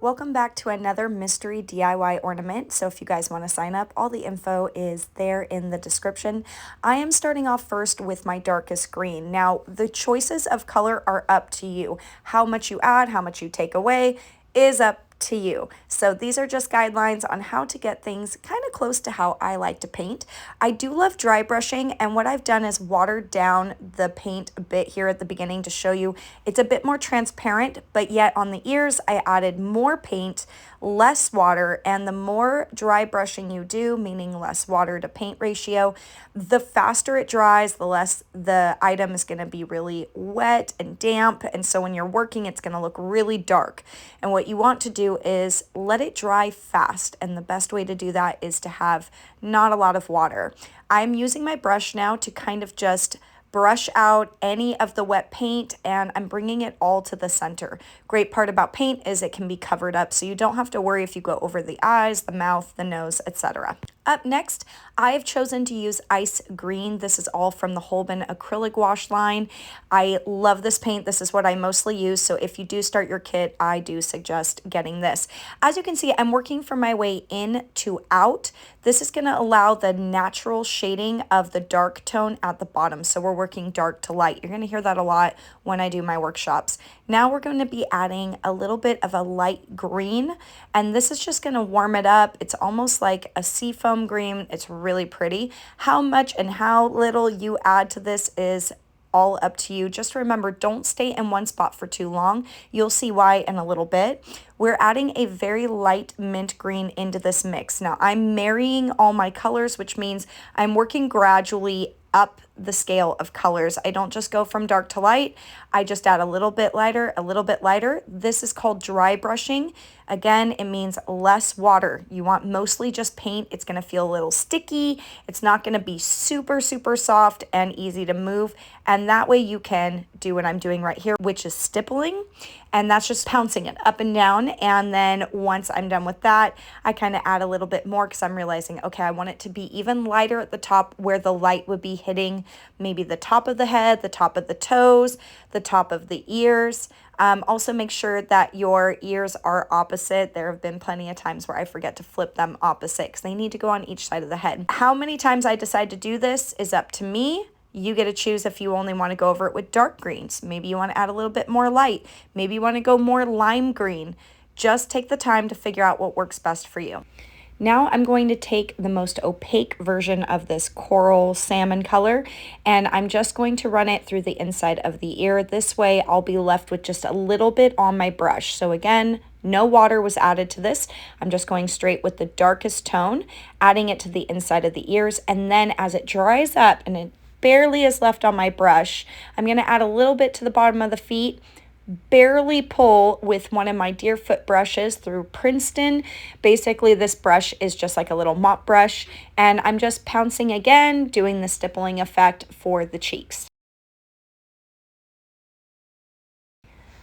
Welcome back to another mystery DIY ornament. So if you guys want to sign up, all the info is there in the description. I am starting off first with my darkest green. Now, the choices of color are up to you. How much you add, how much you take away is up to you. So these are just guidelines on how to get things kind of close to how I like to paint. I do love dry brushing, and what I've done is watered down the paint a bit here at the beginning to show you it's a bit more transparent, but yet on the ears I added more paint, less water, and the more dry brushing you do, meaning less water to paint ratio, the faster it dries, the less the item is going to be really wet and damp, and so when you're working it's going to look really dark. And what you want to do is let it dry fast, and the best way to do that is to have not a lot of water. I'm using my brush now to kind of just brush out any of the wet paint, and I'm bringing it all to the center. Great part about paint is it can be covered up, so you don't have to worry if you go over the eyes, the mouth, the nose, etc. Up next, I have chosen to use ice green. This is all from the Holbein acrylic wash line. I love this paint. This is what I mostly use, so if you do start your kit, I do suggest getting this. As you can see, I'm working from my way in to out. This is going to allow the natural shading of the dark tone at the bottom, so we're working dark to light. You're going to hear that a lot when I do my workshops. Now we're going to be adding a little bit of a light green, and this is just going to warm it up. It's almost like a seafoam green. It's really pretty. How much and how little you add to this is all up to you. Just remember, don't stay in one spot for too long. You'll see why in a little bit. We're adding a very light mint green into this mix. Now I'm marrying all my colors, which means I'm working gradually up the scale of colors. I don't just go from dark to light. I just add a little bit lighter, a little bit lighter. This is called dry brushing. Again, it means less water. You want mostly just paint. It's going to feel a little sticky. It's not going to be super, super soft and easy to move. And that way you can do what I'm doing right here, which is stippling. And that's just pouncing it up and down. And then once I'm done with that, I kind of add a little bit more because I'm realizing, okay, I want it to be even lighter at the top where the light would be hitting maybe the top of the head, the top of the toes, the top of the ears. Also make sure that your ears are opposite. There have been plenty of times where I forget to flip them opposite because they need to go on each side of the head. How many times I decide to do this is up to me. You get to choose if you only want to go over it with dark greens. Maybe you want to add a little bit more light. Maybe you want to go more lime green. Just take the time to figure out what works best for you. Now I'm going to take the most opaque version of this coral salmon color, and I'm just going to run it through the inside of the ear. This way I'll be left with just a little bit on my brush. So again, no water was added to this. I'm just going straight with the darkest tone, adding it to the inside of the ears, and then as it dries up and it barely is left on my brush, I'm going to add a little bit to the bottom of the feet, barely pull with one of my Deerfoot brushes through Princeton. Basically, this brush is just like a little mop brush, and I'm just pouncing again, doing the stippling effect for the cheeks.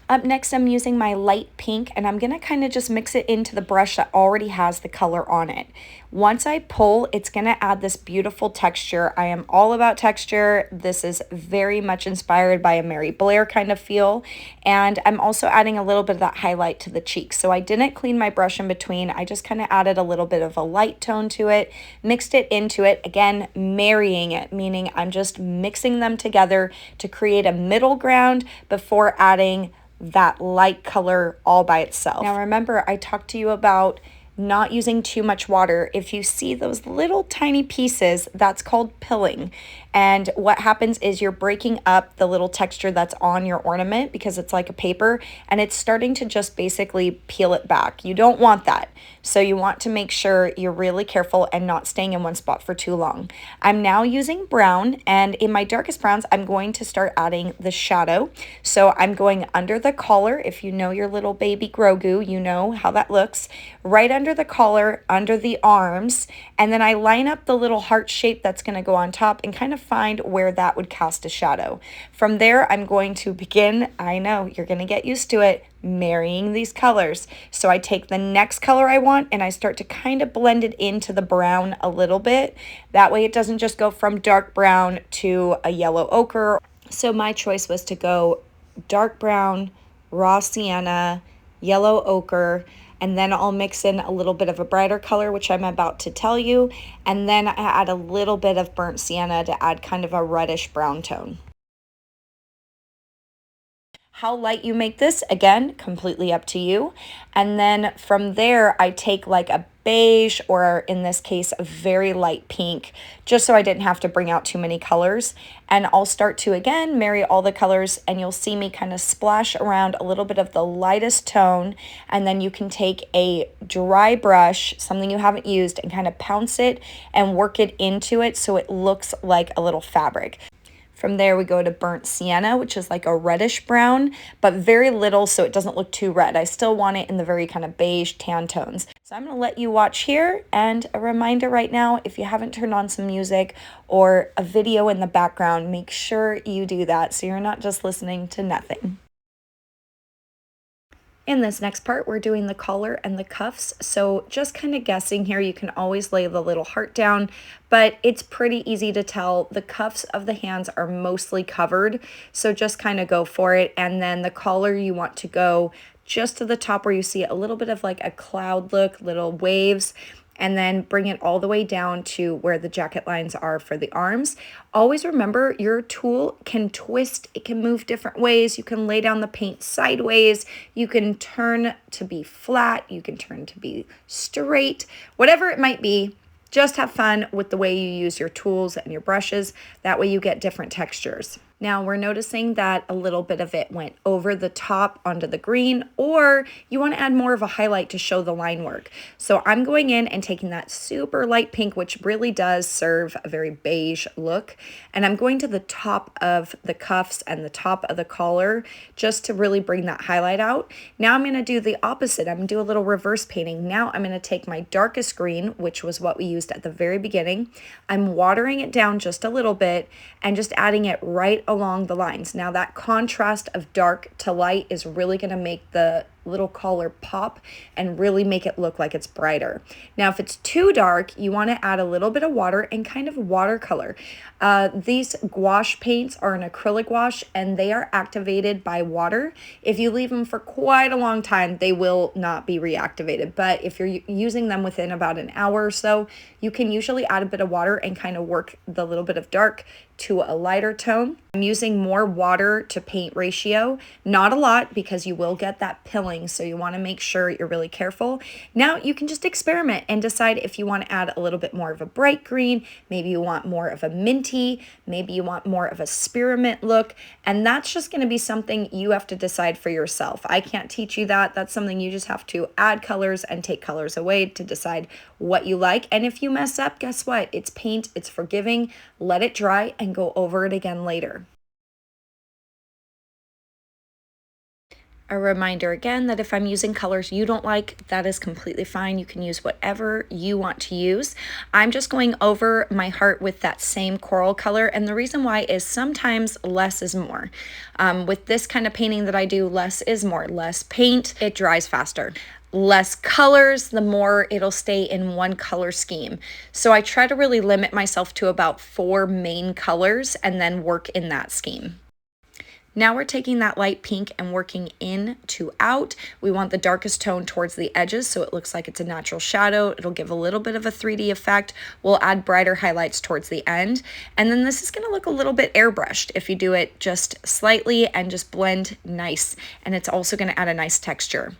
Up next, I'm using my light pink, and I'm going to kind of just mix it into the brush that already has the color on it. Once I pull, it's going to add this beautiful texture. I am all about texture. This is very much inspired by a Mary Blair kind of feel, and I'm also adding a little bit of that highlight to the cheeks. So I didn't clean my brush in between. I just kind of added a little bit of a light tone to it, mixed it into it, again, marrying it, meaning I'm just mixing them together to create a middle ground before adding that light color all by itself. Now remember, I talked to you about not using too much water. If you see those little tiny pieces, that's called pilling. And what happens is you're breaking up the little texture that's on your ornament because it's like a paper, and it's starting to just basically peel it back. You don't want that. So you want to make sure you're really careful and not staying in one spot for too long. I'm now using brown, and in my darkest browns, I'm going to start adding the shadow. So I'm going under the collar. If you know your little baby Grogu, you know how that looks. Right under the collar, under the arms, and then I line up the little heart shape that's going to go on top and kind of find where that would cast a shadow. From there, I'm going to begin, I know, you're going to get used to it, marrying these colors. So I take the next color I want and I start to kind of blend it into the brown a little bit. That way it doesn't just go from dark brown to a yellow ochre. So my choice was to go dark brown, raw sienna, yellow ochre, and then I'll mix in a little bit of a brighter color, which I'm about to tell you, and then I add a little bit of burnt sienna to add kind of a reddish brown tone. How light you make this, again, completely up to you. And then from there, I take like a beige, or in this case, a very light pink, just so I didn't have to bring out too many colors. And I'll start to, again, marry all the colors, and you'll see me kind of splash around a little bit of the lightest tone. And then you can take a dry brush, something you haven't used, and kind of pounce it and work it into it so it looks like a little fabric. From there, we go to burnt sienna, which is like a reddish brown, but very little so it doesn't look too red. I still want it in the very kind of beige tan tones. So I'm going to let you watch here, and a reminder right now, if you haven't turned on some music or a video in the background, make sure you do that so you're not just listening to nothing. In this next part, we're doing the collar and the cuffs. So just kind of guessing here, you can always lay the little heart down, but it's pretty easy to tell. The cuffs of the hands are mostly covered, so just kind of go for it. And then the collar, you want to go just to the top where you see a little bit of like a cloud look, little waves, and then bring it all the way down to where the jacket lines are for the arms. Always remember, your tool can twist, it can move different ways. You can lay down the paint sideways, you can turn to be flat, you can turn to be straight, whatever it might be. Just have fun with the way you use your tools and your brushes. That way you get different textures. Now we're noticing that a little bit of it went over the top onto the green, or you want to add more of a highlight to show the line work. So I'm going in and taking that super light pink, which really does serve a very beige look, and I'm going to the top of the cuffs and the top of the collar just to really bring that highlight out. Now I'm going to do the opposite. I'm going to do a little reverse painting. Now I'm going to take my darkest green, which was what we used at the very beginning. I'm watering it down just a little bit and just adding it right along the lines. Now that contrast of dark to light is really going to make the little collar pop and really make it look like it's brighter. Now if it's too dark, you want to add a little bit of water and kind of watercolor. These gouache paints are an acrylic gouache, and they are activated by water. If you leave them for quite a long time, they will not be reactivated, but if you're using them within about an hour or so, you can usually add a bit of water and kind of work the little bit of dark to a lighter tone. I'm using more water to paint ratio, not a lot, because you will get that pilling, so you want to make sure you're really careful. Now you can just experiment and decide if you want to add a little bit more of a bright green, maybe you want more of a minty, maybe you want more of a spearmint look, and that's just going to be something you have to decide for yourself. I can't teach you that. That's something you just have to add colors and take colors away to decide what you like. And if you mess up, guess what? It's paint, it's forgiving. Let it dry and go over it again later. A reminder again that if I'm using colors you don't like, that is completely fine. You can use whatever you want to use. I'm just going over my heart with that same coral color, and the reason why is sometimes less is more. With this kind of painting that I do, less is more. Less paint, it dries faster. Less colors, the more it'll stay in one color scheme. So I try to really limit myself to about 4 main colors and then work in that scheme. Now we're taking that light pink and working in to out. We want the darkest tone towards the edges so it looks like it's a natural shadow. It'll give a little bit of a 3D effect. We'll add brighter highlights towards the end. And then this is going to look a little bit airbrushed if you do it just slightly and just blend nice. And it's also going to add a nice texture.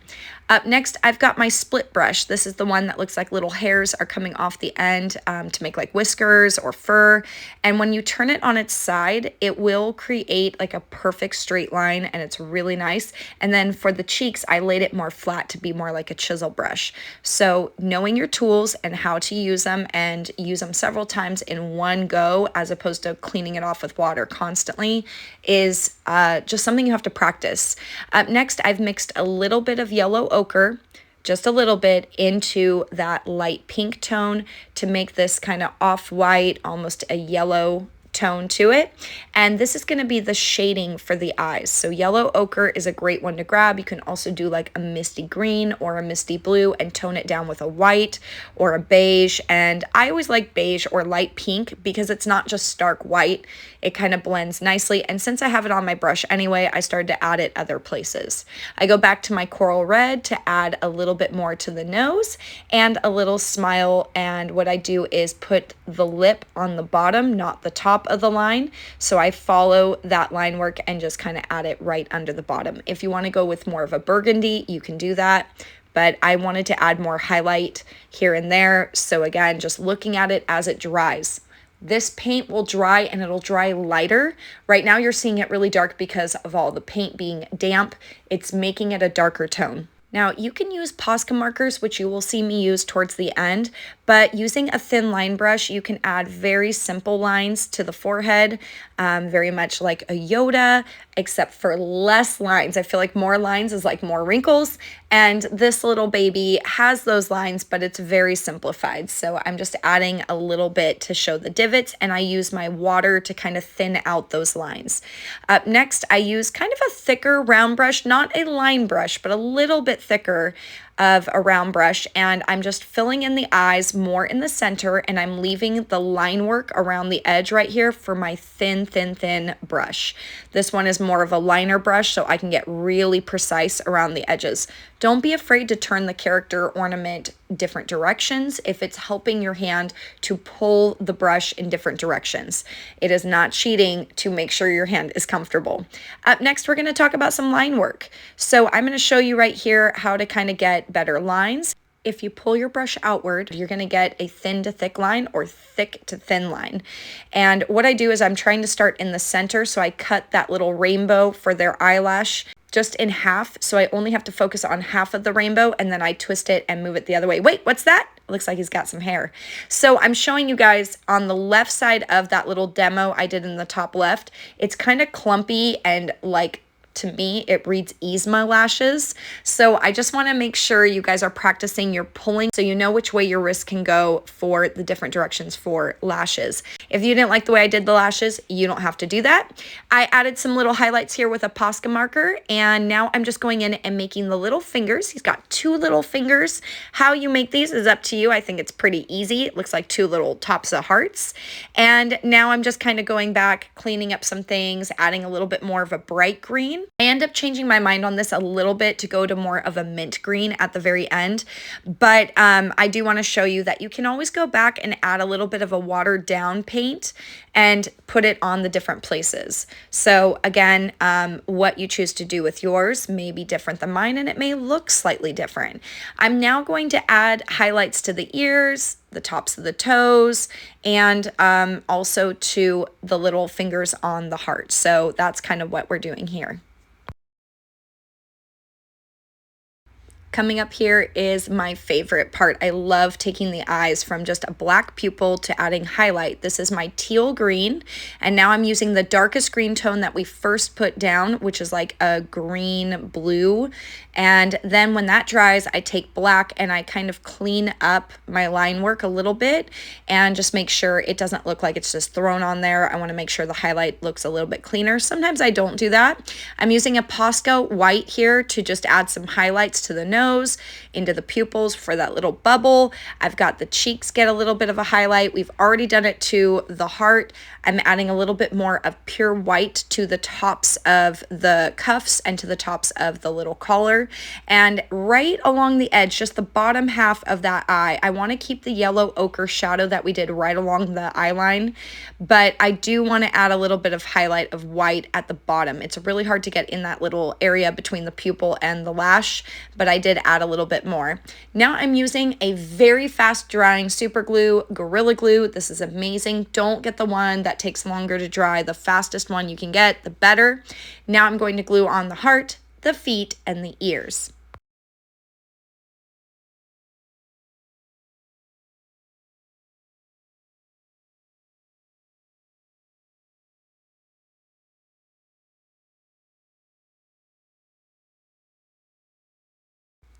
Up next, I've got my split brush. This is the one that looks like little hairs are coming off the end to make like whiskers or fur. And when you turn it on its side, it will create like a perfect straight line, and it's really nice. And then for the cheeks, I laid it more flat to be more like a chisel brush. So knowing your tools and how to use them, and use them several times in one go as opposed to cleaning it off with water constantly, is just something you have to practice. Up next, I've mixed a little bit of yellow ochre, just a little bit, into that light pink tone to make this kind of off-white, almost a yellow tone to it. And this is going to be the shading for the eyes. So yellow ochre is a great one to grab. You can also do like a misty green or a misty blue and tone it down with a white or a beige. And I always like beige or light pink because it's not just stark white. It kind of blends nicely. And since I have it on my brush anyway, I started to add it other places. I go back to my coral red to add a little bit more to the nose and a little smile. And what I do is put the lip on the bottom, not the top of the line. So I follow that line work and just kind of add it right under the bottom. If you want to go with more of a burgundy, you can do that. But I wanted to add more highlight here and there. So again, just looking at it as it dries. This paint will dry and it'll dry lighter. Right now you're seeing it really dark because of all the paint being damp. It's making it a darker tone. Now you can use Posca markers, which you will see me use towards the end, but using a thin line brush, you can add very simple lines to the forehead, very much like a Yoda, except for less lines. I feel like more lines is like more wrinkles, and this little baby has those lines, but it's very simplified. So I'm just adding a little bit to show the divots, and I use my water to kind of thin out those lines. Up next, I use kind of a thicker round brush, not a line brush, but a little bit thicker of a round brush, and I'm just filling in the eyes more in the center, and I'm leaving the line work around the edge right here for my thin brush. This one is more of a liner brush, so I can get really precise around the edges. Don't be afraid to turn the character ornament different directions if it's helping your hand to pull the brush in different directions. It is not cheating to make sure your hand is comfortable. Up next, we're going to talk about some line work. So I'm going to show you right here how to kind of get better lines. If you pull your brush outward, you're going to get a thin to thick line or thick to thin line. And what I do is I'm trying to start in the center, so I cut that little rainbow for their eyelash just in half, so I only have to focus on half of the rainbow, and then I twist it and move it the other way. Wait, what's that? It looks like he's got some hair. So I'm showing you guys on the left side of that little demo I did in the top left. It's kind of clumpy and like, to me, it reads Yzma lashes. So I just want to make sure you guys are practicing your pulling so you know which way your wrist can go for the different directions for lashes. If you didn't like the way I did the lashes, you don't have to do that. I added some little highlights here with a Posca marker, and now I'm just going in and making the little fingers. He's got 2 little fingers. How you make these is up to you. I think it's pretty easy. It looks like 2 little tops of hearts. And now I'm just kind of going back, cleaning up some things, adding a little bit more of a bright green. I end up changing my mind on this a little bit to go to more of a mint green at the very end, but I do want to show you that you can always go back and add a little bit of a watered down paint and put it on the different places. So again, what you choose to do with yours may be different than mine, and it may look slightly different. I'm now going to add highlights to the ears, the tops of the toes, and also to the little fingers on the heart. So that's kind of what we're doing here. Coming up here is my favorite part. I love taking the eyes from just a black pupil to adding highlight. This is my teal green, and now I'm using the darkest green tone that we first put down, which is like a green blue. And then when that dries, I take black and I kind of clean up my line work a little bit and just make sure it doesn't look like it's just thrown on there. I want to make sure the highlight looks a little bit cleaner. Sometimes I don't do that. I'm using a Posca white here to just add some highlights to the nose, into the pupils for that little bubble. I've got the cheeks get a little bit of a highlight. We've already done it to the heart. I'm adding a little bit more of pure white to the tops of the cuffs and to the tops of the little collar. And right along the edge, just the bottom half of that eye, I want to keep the yellow ochre shadow that we did right along the eye line, but I do want to add a little bit of highlight of white at the bottom. It's really hard to get in that little area between the pupil and the lash, but I did add a little bit more. Now I'm using a very fast drying super glue, Gorilla Glue. This is amazing. Don't get the one that takes longer to dry. The fastest one you can get, the better. Now I'm going to glue on the heart, the feet, and the ears.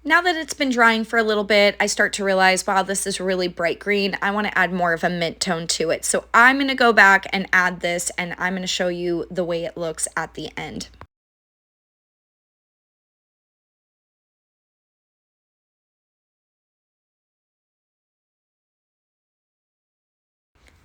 Now that it's been drying for a little bit, I start to realize, wow, this is really bright green. I want to add more of a mint tone to it. So I'm going to go back and add this, and I'm going to show you the way it looks at the end.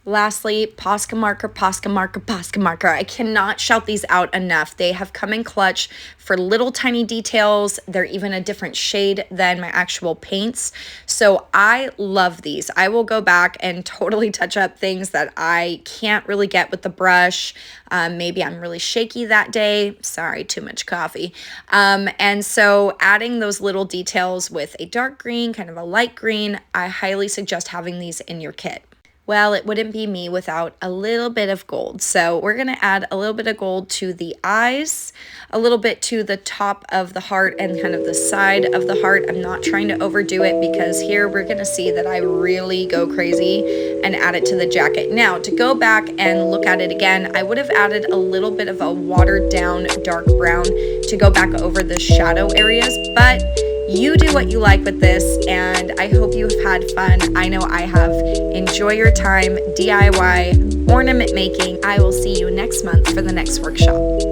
Lastly, Posca marker, Posca marker, Posca marker. I cannot shout these out enough. They have come in clutch for little tiny details. They're even a different shade than my actual paints. So I love these. I will go back and totally touch up things that I can't really get with the brush. Maybe I'm really shaky that day. Sorry, too much coffee. And so adding those little details with a dark green, kind of a light green, I highly suggest having these in your kit. Well, it wouldn't be me without a little bit of gold. So we're going to add a little bit of gold to the eyes, a little bit to the top of the heart and kind of the side of the heart. I'm not trying to overdo it because here we're going to see that I really go crazy and add it to the jacket. Now, to go back and look at it again, I would have added a little bit of a watered down dark brown to go back over the shadow areas, but you do what you like with this, and I hope you have had fun. I know I have. Enjoy your time DIY ornament making. I will see you next month for the next workshop.